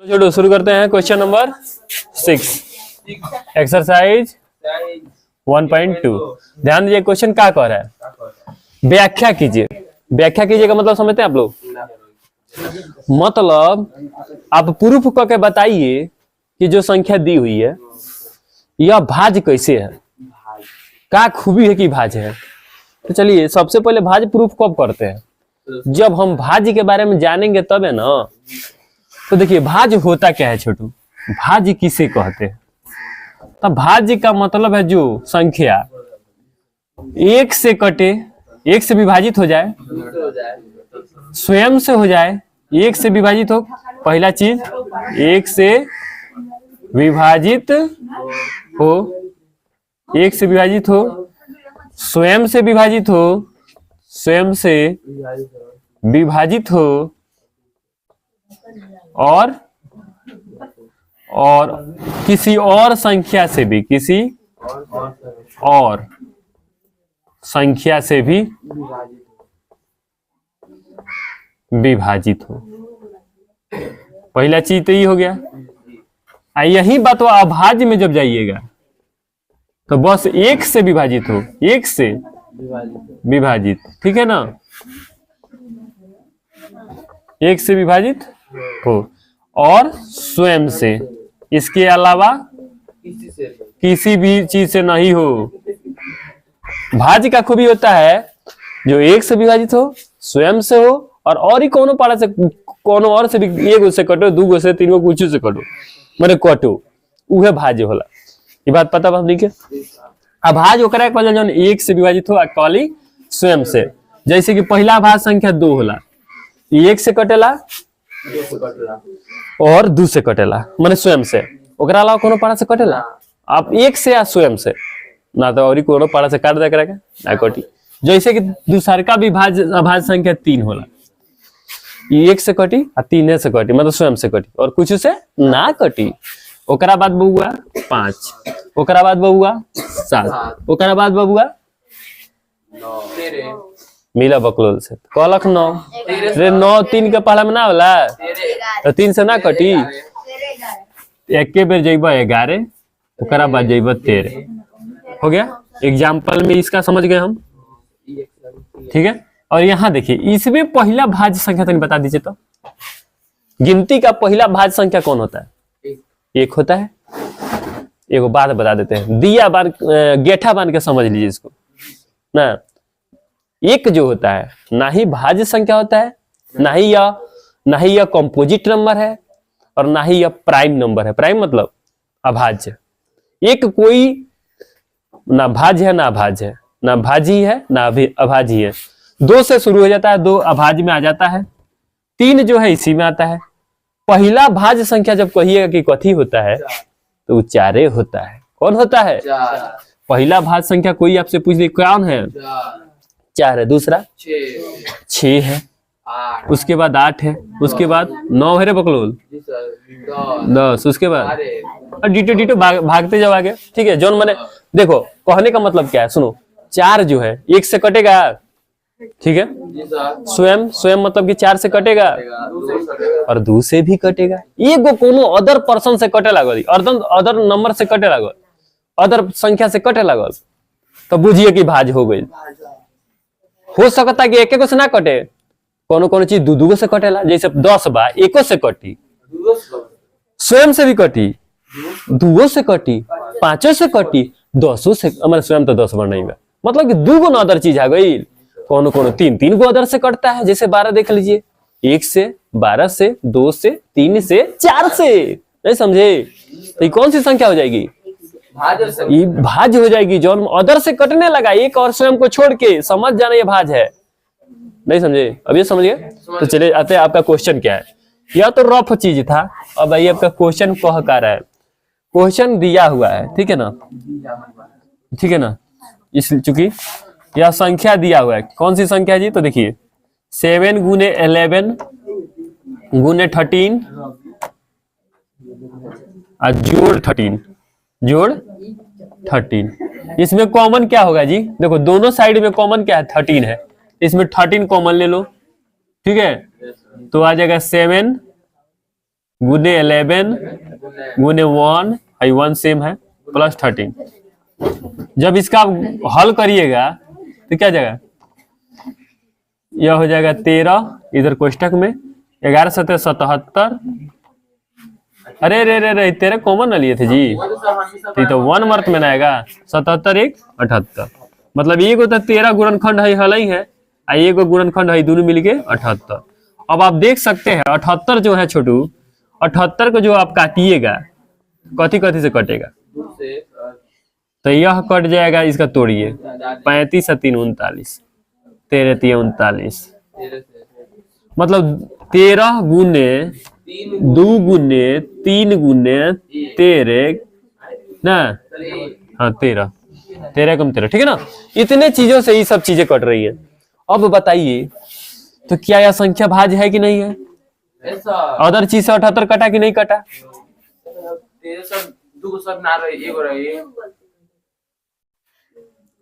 छोड़ो शुरू करते हैं क्वेश्चन नंबर 6 एक्सरसाइज 1.2। ध्यान दीजिए क्वेश्चन क्या कह रहा है, व्याख्या कीजिए। व्याख्या कीजिए का मतलब समझते हैं आप लोग? मतलब आप प्रूफ करके बताइए कि जो संख्या दी हुई है यह भाज्य कैसे है, क्या खूबी है कि भाज्य है। तो चलिए सबसे पहले भाज्य प्रूफ कब करते हैं, जब हम भाज्य के बारे में जानेंगे तब है ना। तो देखिए भाज्य होता क्या है छोटू, भाज्य किसे कहते हैं? तब भाज्य का मतलब है जो संख्या एक से कटे, एक से विभाजित हो जाए, स्वयं से हो जाए, एक से विभाजित हो। पहला चीज एक से विभाजित हो, एक से विभाजित हो, स्वयं से विभाजित हो, स्वयं से विभाजित हो, और किसी और संख्या से भी, किसी और संख्या से भी विभाजित हो। पहला चीज तो ये हो गया। यही बात वो अभाज्य में जब जाइएगा तो बस एक से विभाजित हो, एक से विभाजित, ठीक है ना, एक से विभाजित हो और स्वयं से, इसके अलावा किसी भी चीज से नहीं हो। भाज्य का खूबी होता है जो एक से विभाजित हो, स्वयं से हो, और ही कोनो पारा से, कोनो और से भी, एक से कटो, दू गो से, तीन गो कुछ से कटो, मैंने कटो, उहे भाज्य होला। ये बात पता बा हमनी के? अभाज्य ओकरा कहल जाला जौन एक से विभाजित हो अकेली स्वयं से। जैसे कि पहला भाज्य संख्या 2 होला, एक से कटेला और 2 से कटेला, माने स्वयं से। ओकरा अलावा कोनो पारा से कटेला? आप एक से या स्वयं से ना, तो और कोनो पारा से काट दे करा के ना कटी। जैसे कि दूसर का भी अभाज्य संख्या 3 होला, एक से कटी और 3 से कटी, मतलब स्वयं से कटी और कुछ से ना कटी। ओकरा बाद बबुआ 5, ओकरा बाद बबुआ 7, ओकरा बाद बबुआ 9 मिला बकलोल से कहलक 9 रे, 9 3 के पहला में ना होला तो 3 से ना कटी। एक के बेर जइबा 11, ओकरा बाद जइबा 13। हो गया। एग्जाम्पल में इसका समझ गए हम, ठीक है। और यहाँ देखिए इसमें पहला भाज्य संख्या तो बता दीजिए तो, गिनती का पहला भाज्य संख्या कौन होता है? एक होता है। एगो बात बता देते हैं, दिया बार गेठा बांध के समझ लीजिए इसको ना। एक जो होता है ना ही भाज्य संख्या होता है, ना ही यह कंपोजिट नंबर है, और ना ही यह प्राइम नंबर है। प्राइम मतलब अभाज्य। एक कोई ना भाज्य है ना अभाज्य है, ना भाजी है ना अभाजी है। 2 से शुरू हो जाता है, 2 अभाज्य में आ जाता है, 3 जो है इसी में आता है। पहला भाज्य संख्या जब कहिएगा कि कथी होता है तो वो 4 होता है। कौन होता है? पहला भाज्य संख्या कोई आपसे पूछ दे कौन है? 4 है। दूसरा 6 है, उसके बाद 8 है, उसके बाद 9 है रे बकलोल, 10, उसके बाद डिटो भागते जाओ आगे, ठीक है। जौन मैंने देखो कहने का मतलब क्या है, सुनो। 4 जो है 1 से कटेगा, ठीक है। स्वयं मतलब कि 4 से कटेगा और 2 से भी कटेगा। एगो कोनो अदर पर्सन से कटे लागल, अदर नंबर से कटे लागल, अदर संख्या से कटे लागल, तो बुझिए कि भाज्य हो गई। हो सकता है कि एक से ना कटे, कोनो चीज 2 से कटेला। जैसे 10 बा, 1 से कटी, स्वयं से भी कटी, 2 से कटी, 5 से कटी, 10 से, हमारे स्वयं तो 10 बार नहीं बा, मतलब कि 2 गो अदर चीज आ गई। कोनो 3 गो अदर से कटता है। जैसे 12 देख लीजिए, 1 से, 12 से, 2 से, 3 से, 4 से। नहीं समझे? तो ये कौन सी संख्या हो जाएगी? ये भाज्य हो जाएगी। जो अदर से कटने लगा एक और स्वयं को छोड़ के, समझ जाना ये भाज्य है। नहीं समझे? अब ये समझिए। तो चलिए आते हैं, आपका क्वेश्चन क्या है। यह तो रफ चीज था, अब आइए आपका क्वेश्चन कह का रहा है। क्वेश्चन दिया हुआ है, ठीक है ना, ठीक है ना। इस चूंकि यह संख्या दिया हुआ है, कौन सी संख्या है जी? तो देखिए 7 गुने 11 गुने 13 और जोड़ 13। इसमें कॉमन क्या होगा जी? देखो दोनों साइड में कॉमन क्या है? 13 है। इसमें 13 कॉमन ले लो, ठीक है। तो आ जाएगा 7 गुने 11 गुने 1 आई 1 सेम है प्लस 13। जब इसका हल करिएगा तो क्या जाएगा, यह हो जाएगा 13, इधर कोष्टक में 11 7 77। अरे रे रे रे 13 कॉमन ना लिए थे जी, तो 1 मर्त में ना आएगा। 77 1 78, मतलब एक तो 13 गुणनखंड है हल ही है, एक गुणनखंड है, दोनों मिलके 78। अब आप देख सकते हैं 78 जो है छोटू, 78 को जो आप काटिएगा कथी कथी से कटेगा, तो यह कट जाएगा, इसका तोड़िए 35 3 39, 13 3 39, मतलब 13 गुने 2 गुने 3 गुने 13 ना, हाँ 13 13 कम 13, ठीक है ना। इतने चीजों से ये सब चीजें कट रही है। अब बताइए तो क्या यह संख्या भाज्य है कि नहीं है? अदर चीज से 78 कटा कि नहीं कटा?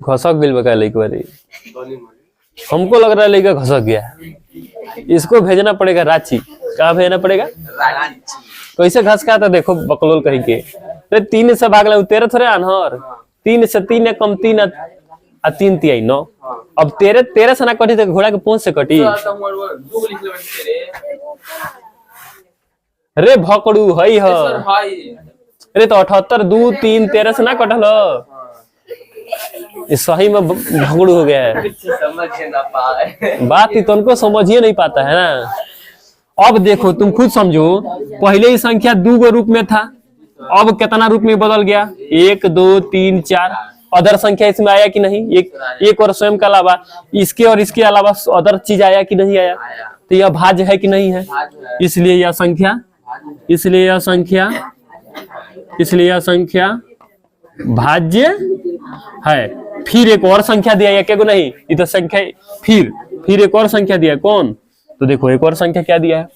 घसक बिल बका लेके बारे, हमको लग रहा है लेके घसक गया, इसको भेजना पड़ेगा रांची। कहाँ भेजना पड़ेगा? कैसे घसका था देखो बकलोल कहीं के। 3 से भाग 13 थोड़े अनहर, 3 से 3 कम 3 आ 3 3 9। अब 13 से ना कटी तो घोड़ा के पूंछ से कटी। रे भकड़ू हई ह, अरे तो 78 2 3 13 से ना कटल, सही में भगड़ू हो गया है। बात ही तुमको समझिए नहीं पाता है ना। अब देखो तुम खुद समझो, पहले ही संख्या 2 गो रूप में था, अब कितना रूप में बदल गया? 1 2 3 4। अदर संख्या इसमें आया कि नहीं? एक और स्वयं के अलावा इसके और इसके अलावा अदर चीज आया कि नहीं आया? तो यह भाज्य है कि नहीं है? इसलिए यह संख्या भाज्य है। फिर एक और संख्या दिया, क्या को नहीं, ये तो संख्या फिर एक और संख्या दिया, कौन? तो देखो एक और संख्या क्या दिया है,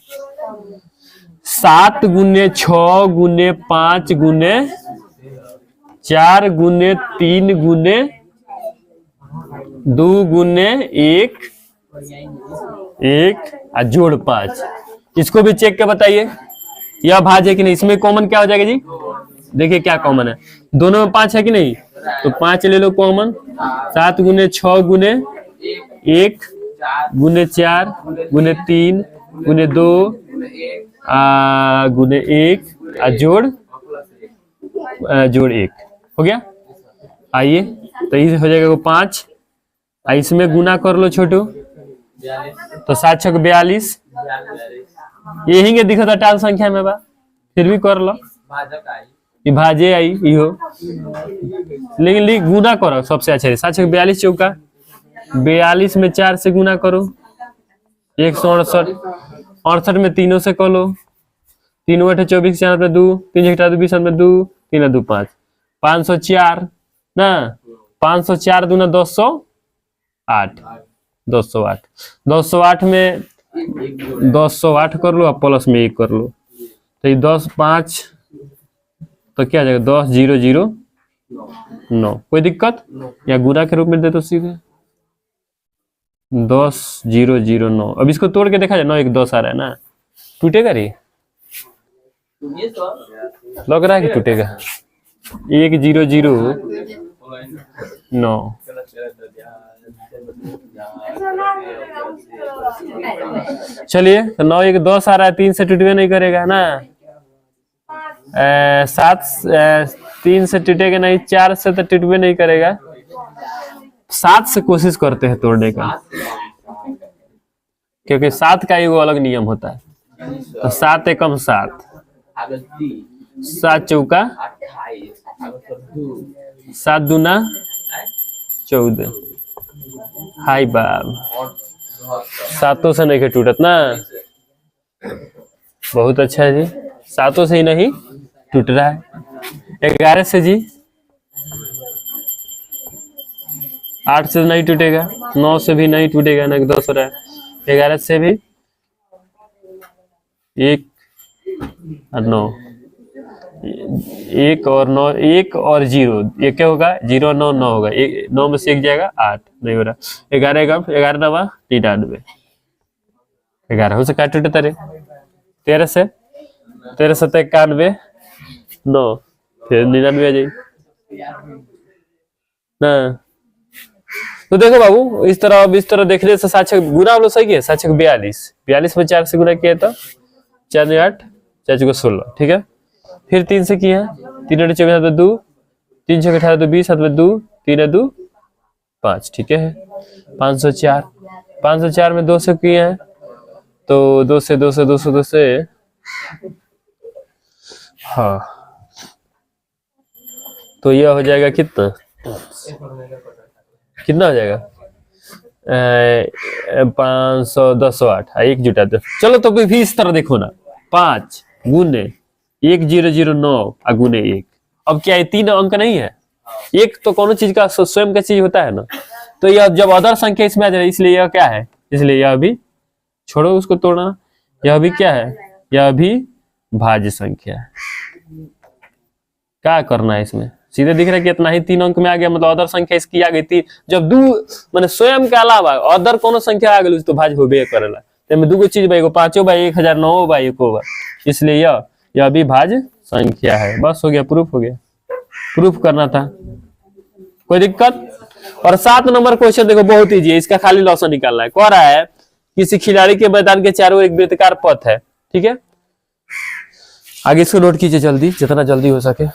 7 गुने 6 गुने 5 गुने 4 गुने 3 गुने 2 गुने 1 जोड़ 5। इसको भी चेक के बताइए यह भाज्य है कि नहीं। इसमें कॉमन क्या हो जाएगा जी? देखिए क्या कॉमन है, दोनों में 5 है कि नहीं, तो 5 ले लो कॉमन। 7 गुने 6 गुने 1 गुने 4 गुने 3 गुने 2 गुने 1 जोड़ 1 हो गया। आइए तो इसे हो जाएगा 5, इसमें गुना कर लो छोटू, तो 7 6 42, यही के दिखा था टाल संख्या में बा, फिर भी कर लो, भाजे आई इहो, लेकिन गुना करो सबसे अच्छा है। 7 6 42 चौका 42 में 4 से गुना करो, 168, 68 में 3 से कर लो, 3 8 24 4 में 2 3 6 20 में 2 3 2 5 504 ना, 504 दूना 208, 208 में 208 कर लो, अब प्लस में 1 कर लो, तो ये 10 5 तो क्या आ जाएगा 10 0 0 9। कोई दिक्कत? या गुना के रूप में दे तो सीधे 10 0 0 9। अब इसको तोड़ के देखा जाए, 9 1 10 आ रहा है ना, टूटेगा रे, लग रहा है कि टूटेगा। 1 0 0 9, चलिए तो 9 1 10 आ रहा है, 3 से टूटवे नहीं करेगा ना, 7 3 से टूटेगा नहीं, 4 से तो टूटवे नहीं करेगा, 7 से कोशिश करते हैं तोड़ने का, क्योंकि 7 का एक अलग नियम होता है। तो 7 एकम 7, 7 चौका 7 दूना 14। हाय बाब, 7 से नहीं टूटत ना, बहुत अच्छा है जी, 7 से ही नहीं टूट रहा है। 11 से जी, 8 से नहीं टूटेगा, 9 से भी नहीं टूटेगा ना, 10 हो रहा है। 11 से भी 1 और 9, 1 और 9, 1 और 0, ये क्या होगा 0 9 9 होगा, 9 में से 1 जाएगा 8, नहीं हो रहा। 11 11 9 99, 11 हो से क्या टूटे तारे। 13 से 13 7 91 9 फिर 99 आ जाएगी ना। तो देखो बाबू इस तरह, अब इस तरह देखने से 7 6 गुना हम लोग सही किए, 7 6 42 में 4 से गुना किया तो 4 9 8 4 4 16, ठीक है। फिर 3 से किए हैं, 3 8 24 7 2 3 6 18 2 20 7 2 3 2 5, ठीक है। 504 में 2 से किए हैं तो 2 से 2 से 2 से 2 से, हाँ तो यह हो जाएगा कितना कितना हो जाएगा 510 8 एक जुटा दो। चलो तो भी इस तरह देखो ना, 5 गुने 1009 गुने 1। अब क्या ये 3 अंक नहीं है, एक तो कोनो चीज का स्वयं का चीज होता है ना, तो यह जब अदर संख्या इसमें आ जाए, इसलिए यह क्या है, इसलिए यह भी छोड़ो उसको तोड़ना, यह भी क्या है, यह भी भाज्य संख्या है। क्या करना है इसमें, सीधे दिख रहा है कि इतना ही 3 अंक में आ गया, मतलब अदर संख्या इसकी आ गई थी। जब दू माने स्वयं के अलावा अदर कोनो संख्या आ गई तो भाज्य होबे करेला, तेमें दूगो चीज भाई 5 बाई 1000 9 बाई 1, इसलिए यह भी भाज्य संख्या है। बस हो गया, प्रूफ हो गया, प्रूफ करना था, कोई दिक्कत। और 7 नंबर क्वेश्चन देखो बहुत ईजी है, इसका खाली लॉसन निकालना है। कह रहा है किसी खिलाड़ी के मैदान के चारों एक वृत्ताकार पथ है, ठीक है। आगे इसको नोट कीजिए जल्दी, जितना जल्दी हो सके।